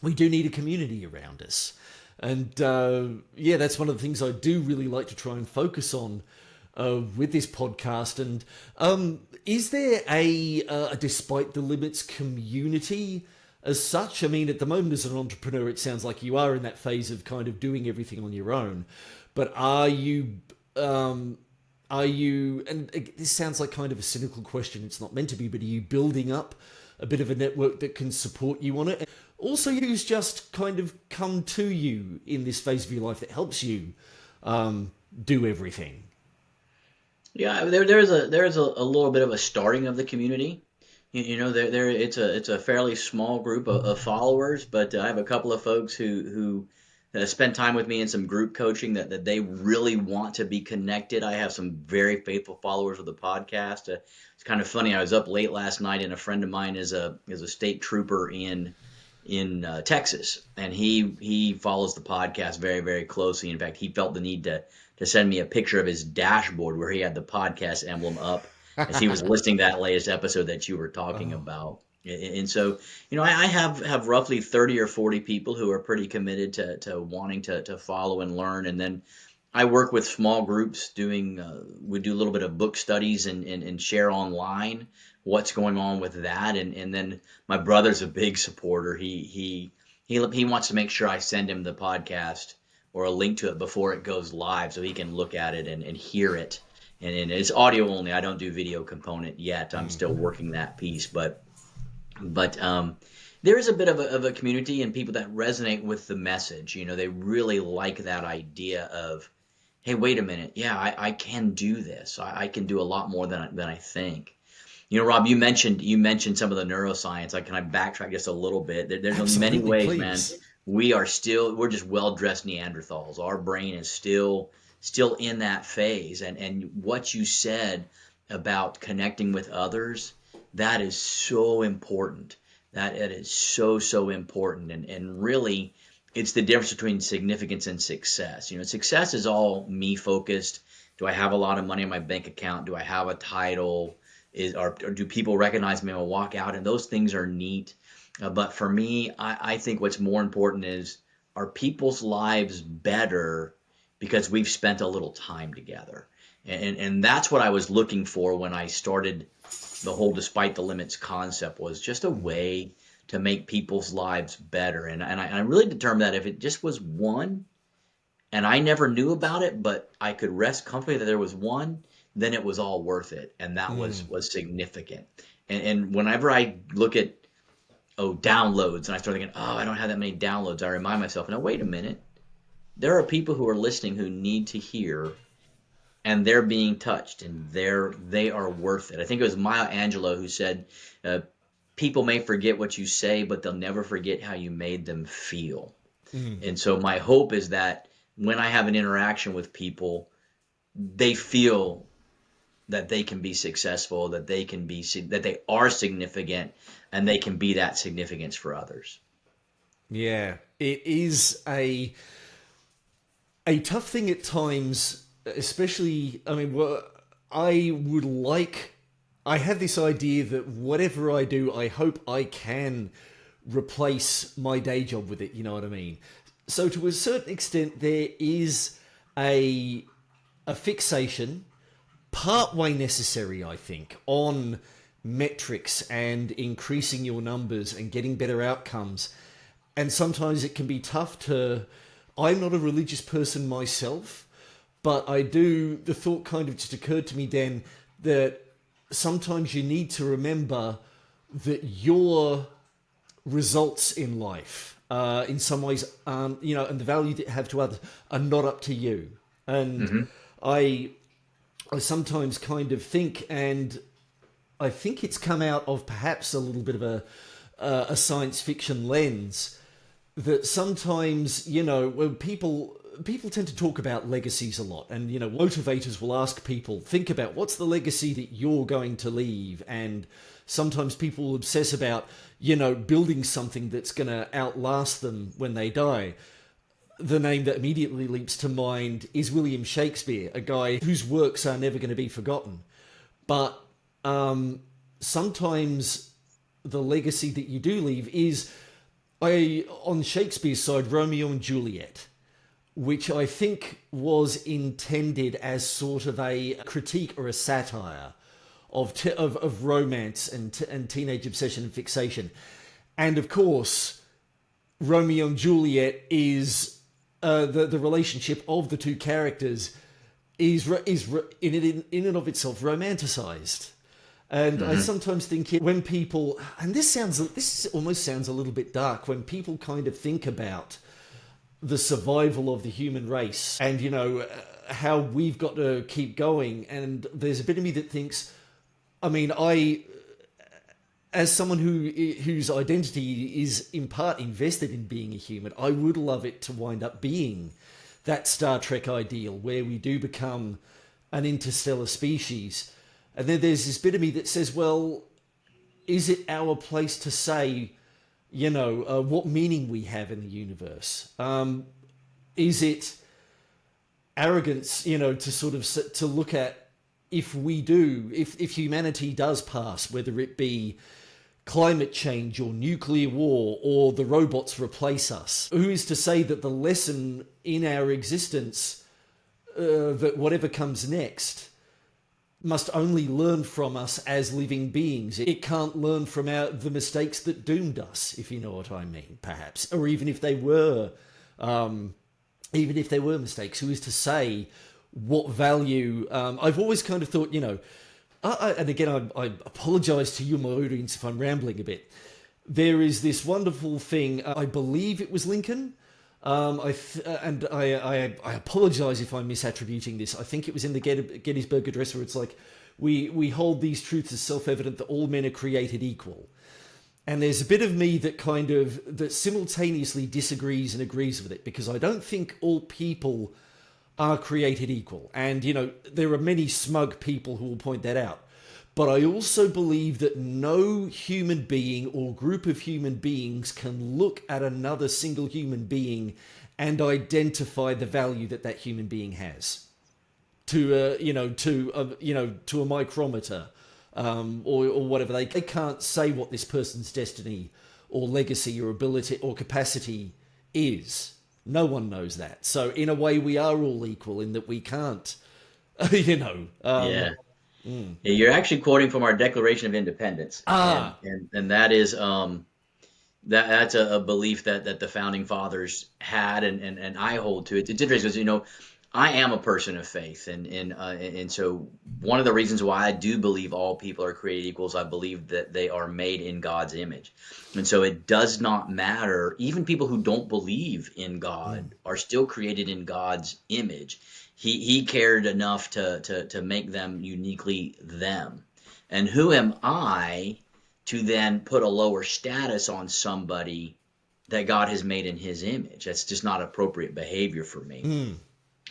We do need a community around us. And that's one of the things I do really like to try and focus on with this podcast. And is there a Despite the Limits community as such? I mean, at the moment as an entrepreneur, it sounds like you are in that phase of kind of doing everything on your own. But are you, and this sounds like kind of a cynical question, it's not meant to be, but are you building up a bit of a network that can support you on it? Also, who's just kind of come to you in this phase of your life that helps you do everything? Yeah, there's a little bit of a starting of the community. It's a fairly small group of followers, but I have a couple of folks who spend time with me in some group coaching that they really want to be connected. I have some very faithful followers of the podcast. It's kind of funny. I was up late last night, and a friend of mine is a state trooper in Texas, and he follows the podcast very, very closely. In fact, he felt the need to send me a picture of his dashboard where he had the podcast emblem up as he was listening to that latest episode that you were talking about. And so, I have roughly 30 or 40 people who are pretty committed to wanting to follow and learn. And then I work with small groups we do a little bit of book studies and share online what's going on with that. And then my brother's a big supporter. He wants to make sure I send him the podcast or a link to it before it goes live so he can look at it and hear it. And it's audio only. I don't do video component yet. I'm still working that piece, but there is a bit of a community and people that resonate with the message. They really like that idea of, hey, wait a minute. Yeah, I can do this. I can do a lot more than I think. Rob, you mentioned some of the neuroscience. Can I backtrack just a little bit? There's Absolutely, many ways, please. man. We're just well-dressed Neanderthals. Our brain is still in that phase. And what you said about connecting with others, that is so important. That it is so important. And really, it's the difference between significance and success. Success is all me focused. Do I have a lot of money in my bank account? Do I have a title? Or do people recognize me when I walk out? And those things are neat. But for me, I think what's more important is, are people's lives better because we've spent a little time together? And that's what I was looking for when I started the whole Despite the Limits concept, was just a way to make people's lives better. And I really determined that if it just was one, and I never knew about it, but I could rest comfortably that there was one, then it was all worth it. And that was significant. And whenever I look at downloads, and I start thinking, I don't have that many downloads, I remind myself, now wait a minute. There are people who are listening who need to hear, and they're being touched, and they are worth it. I think it was Maya Angelou who said, people may forget what you say, but they'll never forget how you made them feel. And so my hope is that when I have an interaction with people, they feel that they can be successful, that they are significant, and they can be that significance for others. Yeah, it is a tough thing at times, especially, I mean, I have this idea that whatever I do, I hope I can replace my day job with it, you know what I mean? So to a certain extent, there is a fixation, partway necessary, I think, on metrics and increasing your numbers and getting better outcomes. And sometimes it can be tough to... I'm not a religious person myself, but the thought kind of just occurred to me then that sometimes you need to remember that your results in life, in some ways, and the value that you have to others are not up to you. And I sometimes kind of think, and I think it's come out of perhaps a little bit of a science fiction lens, that sometimes, when people tend to talk about legacies a lot, and, motivators will ask people, think about what's the legacy that you're going to leave. And sometimes people will obsess about, building something that's going to outlast them when they die. The name that immediately leaps to mind is William Shakespeare, a guy whose works are never going to be forgotten. But sometimes the legacy that you do leave is, on Shakespeare's side, Romeo and Juliet, which I think was intended as sort of a critique or a satire of romance and teenage obsession and fixation. And of course, Romeo and Juliet is the relationship of the two characters is in and of itself romanticized. And I sometimes think when people, and this almost sounds a little bit dark, when people kind of think about the survival of the human race and, how we've got to keep going. And there's a bit of me that thinks, as someone whose identity is in part invested in being a human, I would love it to wind up being that Star Trek ideal where we do become an interstellar species. And then there's this bit of me that says, well, is it our place to say, what meaning we have in the universe? Is it arrogance, to look at if humanity does pass, whether it be climate change or nuclear war or the robots replace us? Who is to say that the lesson in our existence, that whatever comes next, must only learn from us as living beings? It can't learn from the mistakes that doomed us, if you know what I mean, perhaps. Or even if they were mistakes, who is to say what value? I've always kind of thought, and again, I apologize to you, my audience, if I'm rambling a bit. There is this wonderful thing, I believe it was Lincoln, I apologize if I'm misattributing this. I think it was in the Gettysburg Address, where it's like, we hold these truths as self-evident that all men are created equal. And there's a bit of me that simultaneously disagrees and agrees with it, because I don't think all people are created equal. And, there are many smug people who will point that out. But I also believe that no human being or group of human beings can look at another single human being and identify the value that human being has to a micrometer, or whatever. They can't say what this person's destiny or legacy or ability or capacity is. No one knows that. So in a way, we are all equal in that we can't, Yeah. Yeah, you're actually quoting from our Declaration of Independence, and that is that's a belief that the founding fathers had, and I hold to it. It's interesting because I am a person of faith, and so one of the reasons why I do believe all people are created equals, I believe that they are made in God's image, and so it does not matter. Even people who don't believe in God are still created in God's image. He cared enough to make them uniquely them. And who am I to then put a lower status on somebody that God has made in his image. That's just not appropriate behavior for me.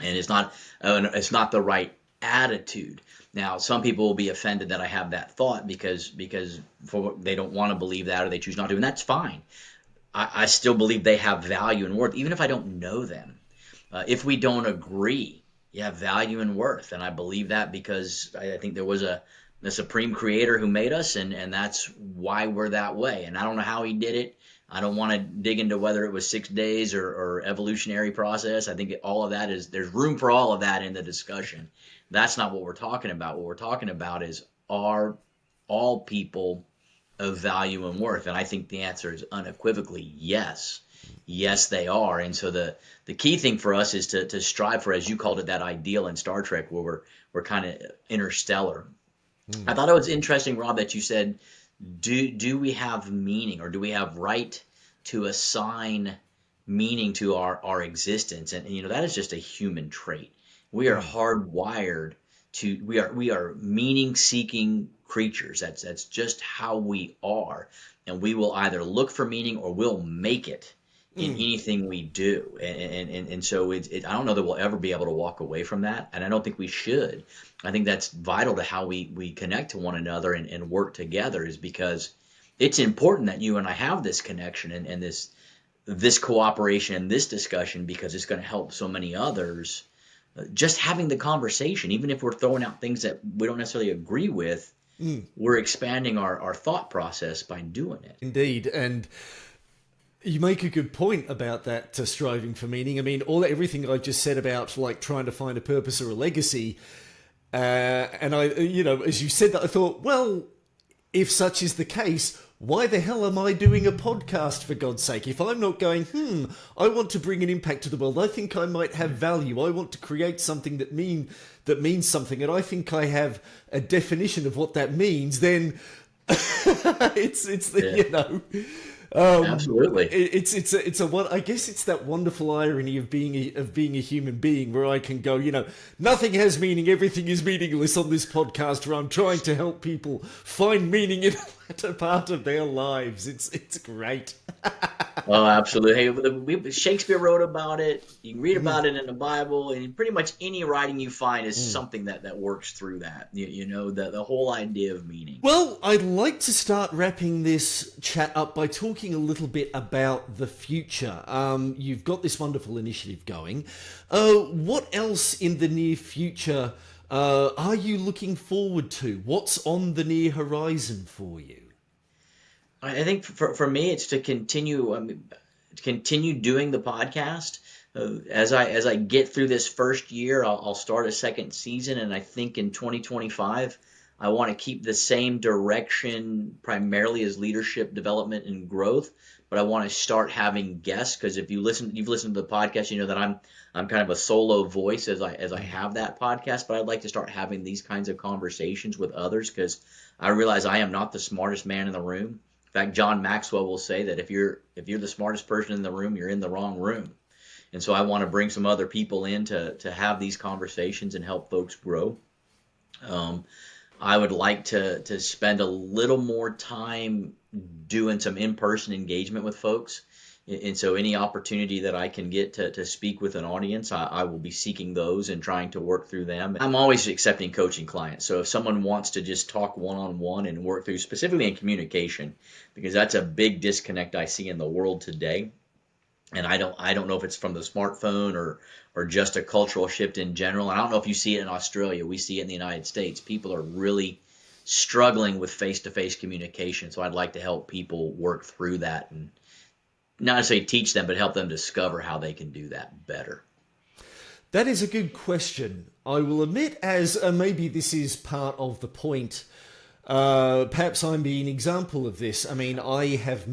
And it's not the right attitude. Now, some people will be offended that I have that thought because they don't want to believe that, or they choose not to, and that's fine. I still believe they have value and worth, even if I don't know them. If we don't agree, you have value and worth, and I believe that because I think there was a supreme creator who made us, and that's why we're that way. And I don't know how he did it. I don't want to dig into whether it was 6 days or evolutionary process. I think all of that there's room for all of that in the discussion. That's not what we're talking about. What we're talking about is, are all people of value and worth? And I think the answer is unequivocally yes. Yes, they are. And so the key thing for us is to strive for, as you called it, that ideal in Star Trek, where we're kind of interstellar. I thought it was interesting, Rob, that you said, do we have meaning, or do we have right to assign meaning to our existence? And that is just a human trait. We are hardwired to we are meaning seeking creatures. That's just how we are. And we will either look for meaning or we'll make it in anything we do. And so I don't know that we'll ever be able to walk away from that. And I don't think we should. I think that's vital to how we connect to one another and work together, is because it's important that you and I have this connection and this cooperation and this discussion, because it's going to help so many others. Just having the conversation, even if we're throwing out things that we don't necessarily agree with, we're expanding our thought process by doing it. Indeed. And you make a good point about that, striving for meaning. I mean, everything I just said about like trying to find a purpose or a legacy, and I, as you said that, I thought, well, if such is the case, why the hell am I doing a podcast, for God's sake? If I'm not going, I want to bring an impact to the world, I think I might have value, I want to create something that means something, and I think I have a definition of what that means, then Absolutely. It's I guess it's that wonderful irony of being a human being, where I can go, nothing has meaning, everything is meaningless on this podcast, where I'm trying to help people find meaning in the latter part of their lives. It's great. Oh, absolutely. Hey, Shakespeare wrote about it. You can read about it in the Bible, and pretty much any writing you find is something that works through that. The whole idea of meaning. Well, I'd like to start wrapping this chat up by talking a little bit about the future. You've got this wonderful initiative going. What else in the near future are you looking forward to? What's on the near horizon for you? I think for me, it's to continue doing the podcast. As I get through this first year, I'll start a second season, and I think in 2025, I want to keep the same direction, primarily as leadership development and growth. But I want to start having guests, because if you've listened to the podcast, you know that I'm kind of a solo voice as I have that podcast. But I'd like to start having these kinds of conversations with others, because I realize I am not the smartest man in the room. In fact, John Maxwell will say that if you're the smartest person in the room, you're in the wrong room. And so I want to bring some other people in to have these conversations and help folks grow. I would like to spend a little more time doing some in-person engagement with folks. And so any opportunity that I can get to speak with an audience, I will be seeking those and trying to work through them. I'm always accepting coaching clients. So if someone wants to just talk one-on-one and work through, specifically in communication, because that's a big disconnect I see in the world today. And I don't know if it's from the smartphone or just a cultural shift in general. And I don't know if you see it in Australia. We see it in the United States. People are really struggling with face-to-face communication. So I'd like to help people work through that, and not necessarily teach them, but help them discover how they can do that better. That is a good question. I will admit, as maybe this is part of the point, perhaps I'm being an example of this. I mean, I've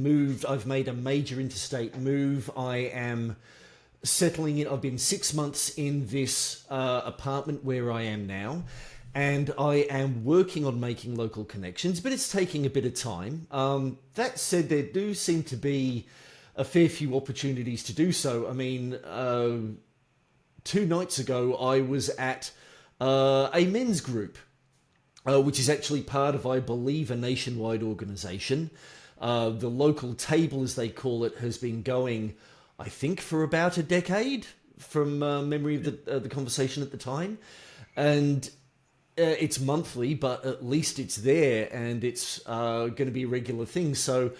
made a major interstate move. I am settling in. I've been 6 months in this apartment where I am now, and I am working on making local connections, but it's taking a bit of time. That said, there do seem to be a fair few opportunities to do so. I mean, 2 nights ago, I was at a men's group which is actually part of, I believe, a nationwide organization. The local table, as they call it, has been going, I think, for about a decade, from memory of the conversation at the time. And it's monthly, but at least it's there, and it's going to be a regular thing. So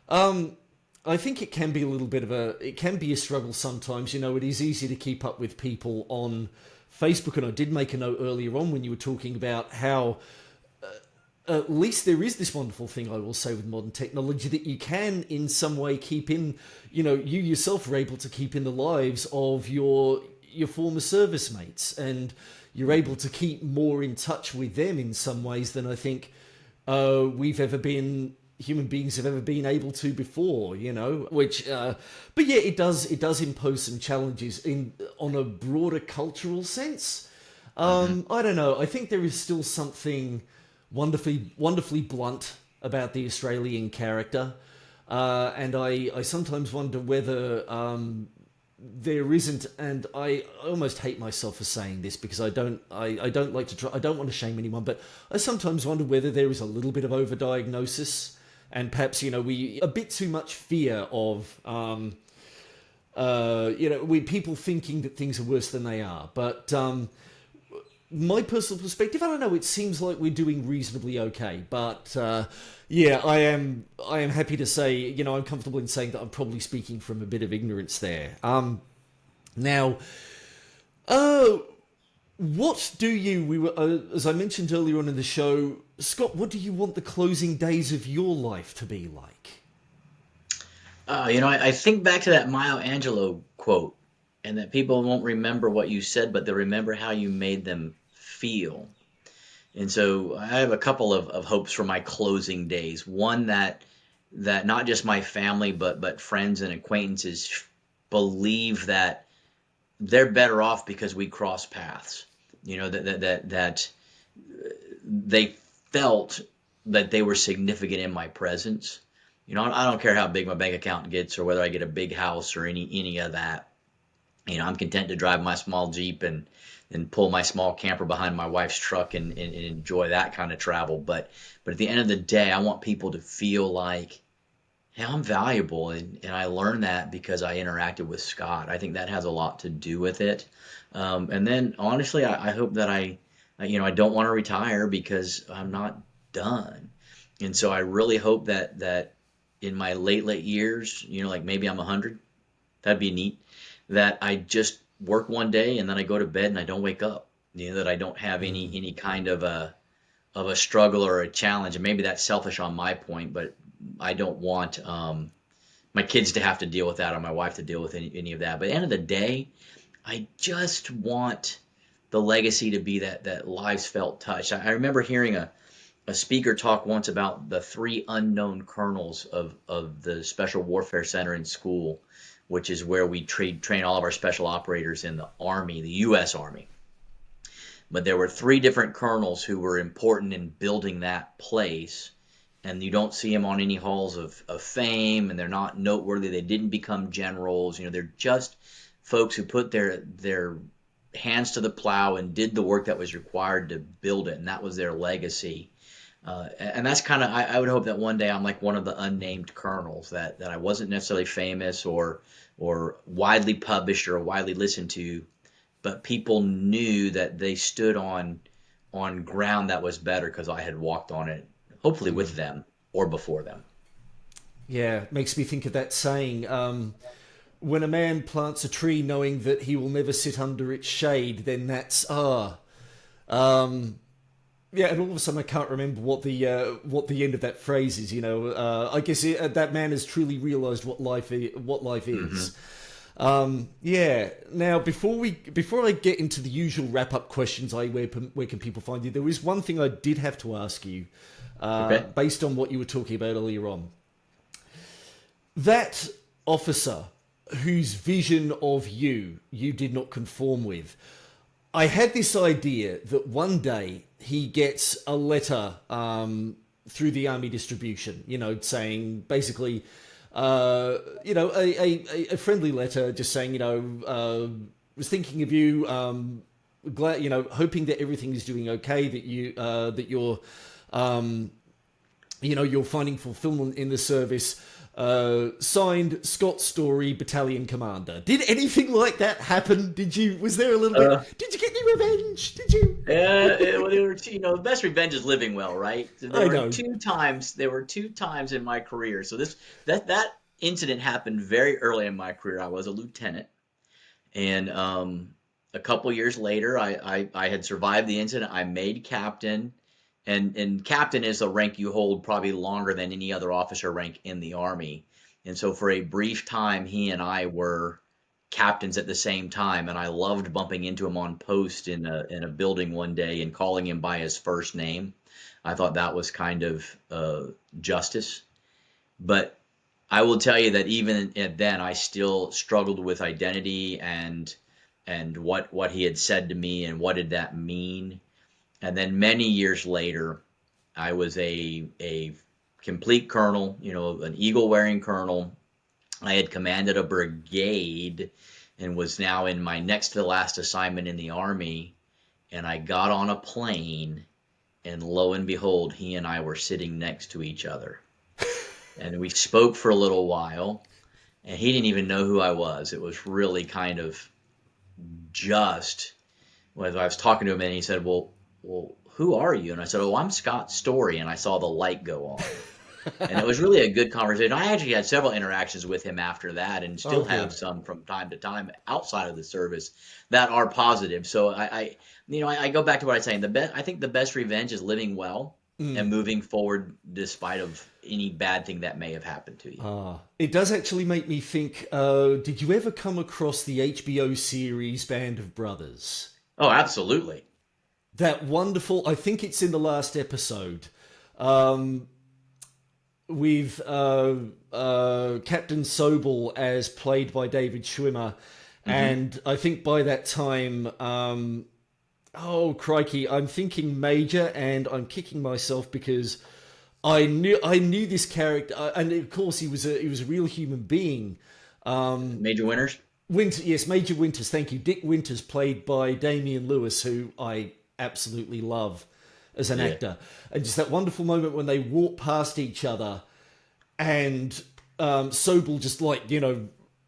I think it can be a struggle sometimes. It is easy to keep up with people on Facebook, and I did make a note earlier on when you were talking about how at least there is this wonderful thing, I will say, with modern technology, that you can in some way keep in, you yourself are able to keep in the lives of your former service mates, and you're able to keep more in touch with them in some ways than I think human beings have ever been able to before, which, but yeah, it does impose some challenges on a broader cultural sense. I don't know. I think there is still something wonderfully blunt about the Australian character, and I sometimes wonder whether there isn't. And I almost hate myself for saying this, because I don't like to try. I don't want to shame anyone, but I sometimes wonder whether there is a little bit of overdiagnosis, and perhaps we a bit too much fear of with people thinking that things are worse than they are, but. My personal perspective, I don't know, it seems like we're doing reasonably okay, but yeah, I am happy to say, I'm comfortable in saying that I'm probably speaking from a bit of ignorance there. Now, what do you, as I mentioned earlier on in the show, Scott, what do you want the closing days of your life to be like? I think back to that Maya Angelou quote, and that people won't remember what you said, but they'll remember how you made them feel. And so I have a couple of hopes for my closing days. One, that not just my family, but friends and acquaintances believe that they're better off because we cross paths. That they felt that they were significant in my presence. I don't care how big my bank account gets, or whether I get a big house or any of that. I'm content to drive my small Jeep and pull my small camper behind my wife's truck and enjoy that kind of travel. But at the end of the day, I want people to feel like, hey, I'm valuable. And I learned that because I interacted with Scott. I think that has a lot to do with it. And then, honestly, I hope that I don't want to retire, because I'm not done. And so I really hope that in my late years, like maybe I'm 100, that'd be neat, that I just work one day and then I go to bed and I don't wake up. That I don't have any kind of a struggle or a challenge. And maybe that's selfish on my point, but I don't want my kids to have to deal with that, or my wife to deal with any of that. But at the end of the day, I just want the legacy to be that lives felt touched. I remember hearing a speaker talk once about the 3 unknown colonels of the Special Warfare Center in school, which is where we train all of our special operators in the Army, the U.S. Army. But there were 3 different colonels who were important in building that place, and you don't see them on any halls of fame, and they're not noteworthy. They didn't become generals. They're just folks who put their hands to the plow and did the work that was required to build it, and that was their legacy. And that's kind of, I would hope that one day I'm like one of the unnamed colonels, that I wasn't necessarily famous or widely published or widely listened to, but people knew that they stood on ground that was better because I had walked on it, hopefully with them or before them. Yeah, makes me think of that saying, when a man plants a tree knowing that he will never sit under its shade, then that's yeah, and all of a sudden I can't remember what the end of that phrase is. I guess that man has truly realised what life is. Yeah. Now, before I get into the usual wrap up questions, where can people find you? There is one thing I did have to ask you, Okay. based on what you were talking about earlier on. That officer whose vision of you did not conform with. I had this idea that one day he gets a letter through the army distribution, saying basically, a friendly letter just saying, was thinking of you, glad, hoping that everything is doing okay, that you're you're finding fulfillment in the service. Signed, Scot Storey, Battalion Commander. Did anything like that happen? Was there a little bit? Did you get any revenge? Did you? Well, they were, the best revenge is living well, right? I know. There were two times in my career. So that incident happened very early in my career. I was a lieutenant, and a couple years later, I had survived the incident. I made captain. And captain is a rank you hold probably longer than any other officer rank in the Army. And so for a brief time, he and I were captains at the same time. And I loved bumping into him on post in a building one day and calling him by his first name. I thought that was kind of justice. But I will tell you that even then, I still struggled with identity and what he had said to me and what did that mean. And then many years later, I was a complete colonel, an eagle-wearing colonel. I had commanded a brigade and was now in my next to the last assignment in the Army. And I got on a plane, and lo and behold, he and I were sitting next to each other. And we spoke for a little while, and he didn't even know who I was. It was really kind of just, when I was talking to him, and he said, well, who are you? And I said, oh, I'm Scot Storey. And I saw the light go on. And it was really a good conversation. I actually had several interactions with him after that, and still have some from time to time outside of the service that are positive. So I go back to what I was saying. I think the best revenge is living well and moving forward despite of any bad thing that may have happened to you. It does actually make me think, did you ever come across the HBO series Band of Brothers? Oh, absolutely. That wonderful, I think it's in the last episode, with Captain Sobel as played by David Schwimmer. And I think by that time, oh crikey, I'm thinking Major, and I'm kicking myself because I knew this character, and of course he was a real human being. Major Winters? Yes, Major Winters, thank you. Dick Winters, played by Damian Lewis, who I absolutely love as an actor. And just that wonderful moment when they walk past each other and Sobel just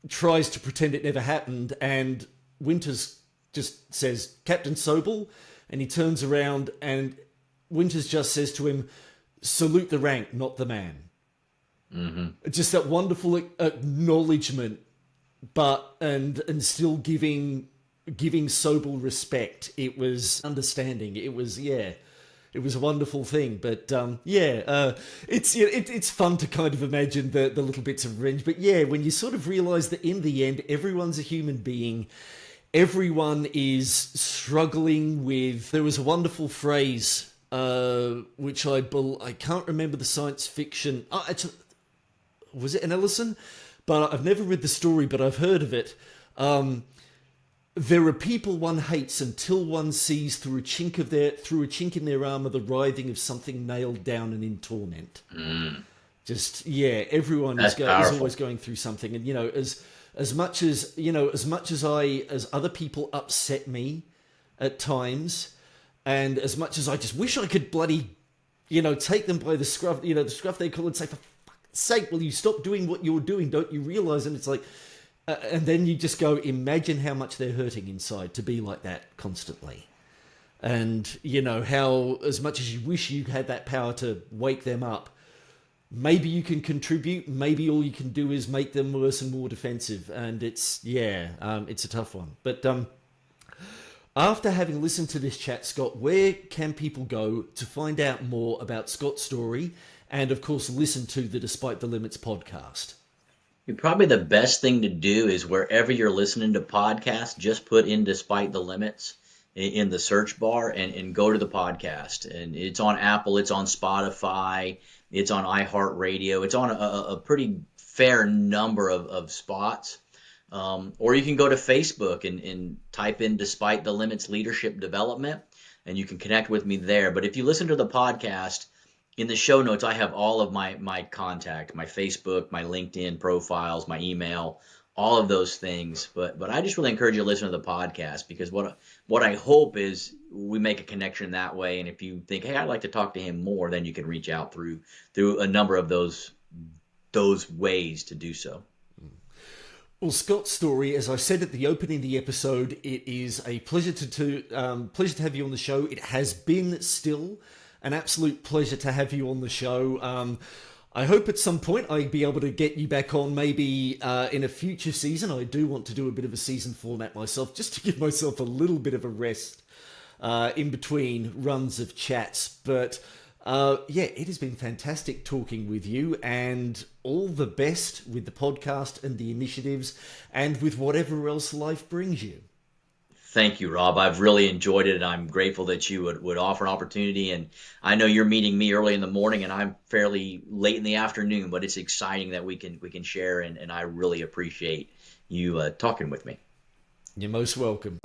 tries to pretend it never happened, and Winters just says, Captain Sobel, and he turns around and Winters just says to him, salute the rank, not the man. Just that wonderful acknowledgement, and still giving Sobel respect. It was understanding. It was a wonderful thing. But it's fun to kind of imagine the little bits of revenge. But yeah, when you sort of realize that in the end, everyone's a human being. Everyone is struggling with. There was a wonderful phrase which I can't remember the science fiction. Was it an Ellison? But I've never read the story, but I've heard of it. There are people one hates until one sees through a chink in their armor the writhing of something nailed down and in torment. Everyone is always going through something, and as much as other people upset me at times, and as much as I just wish I could bloody take them by the scruff, the scruff they call, and say, for fuck's sake, will you stop doing what you're doing? Don't you realize? And it's like. And then you just go, imagine how much they're hurting inside to be like that constantly. And, how as much as you wish you had that power to wake them up, maybe you can contribute. Maybe all you can do is make them worse and more defensive. And it's a tough one. But after having listened to this chat, Scott, where can people go to find out more about Scot Storey and, of course, listen to the Despite the Limits podcast? Probably the best thing to do is wherever you're listening to podcasts, just put in Despite the Limits in the search bar and go to the podcast. And it's on Apple, it's on Spotify, it's on iHeartRadio, it's on a pretty fair number of spots. Or you can go to Facebook and type in Despite the Limits Leadership Development, and you can connect with me there. But if you listen to the podcast, in the show notes, I have all of my contact, my Facebook, my LinkedIn profiles, my email, all of those things. But I just really encourage you to listen to the podcast, because what I hope is we make a connection that way. And if you think, hey, I'd like to talk to him more, then you can reach out through a number of those ways to do so. Well, Scot Storey, as I said at the opening of the episode, it is a pleasure pleasure to have you on the show. It has been still an absolute pleasure to have you on the show. I hope at some point I'll be able to get you back on, maybe in a future season. I do want to do a bit of a season format myself, just to give myself a little bit of a rest in between runs of chats. But yeah, it has been fantastic talking with you, and all the best with the podcast and the initiatives and with whatever else life brings you. Thank you, Rob. I've really enjoyed it, and I'm grateful that you would offer an opportunity. And I know you're meeting me early in the morning, and I'm fairly late in the afternoon, but it's exciting that we can share, and I really appreciate you talking with me. You're most welcome.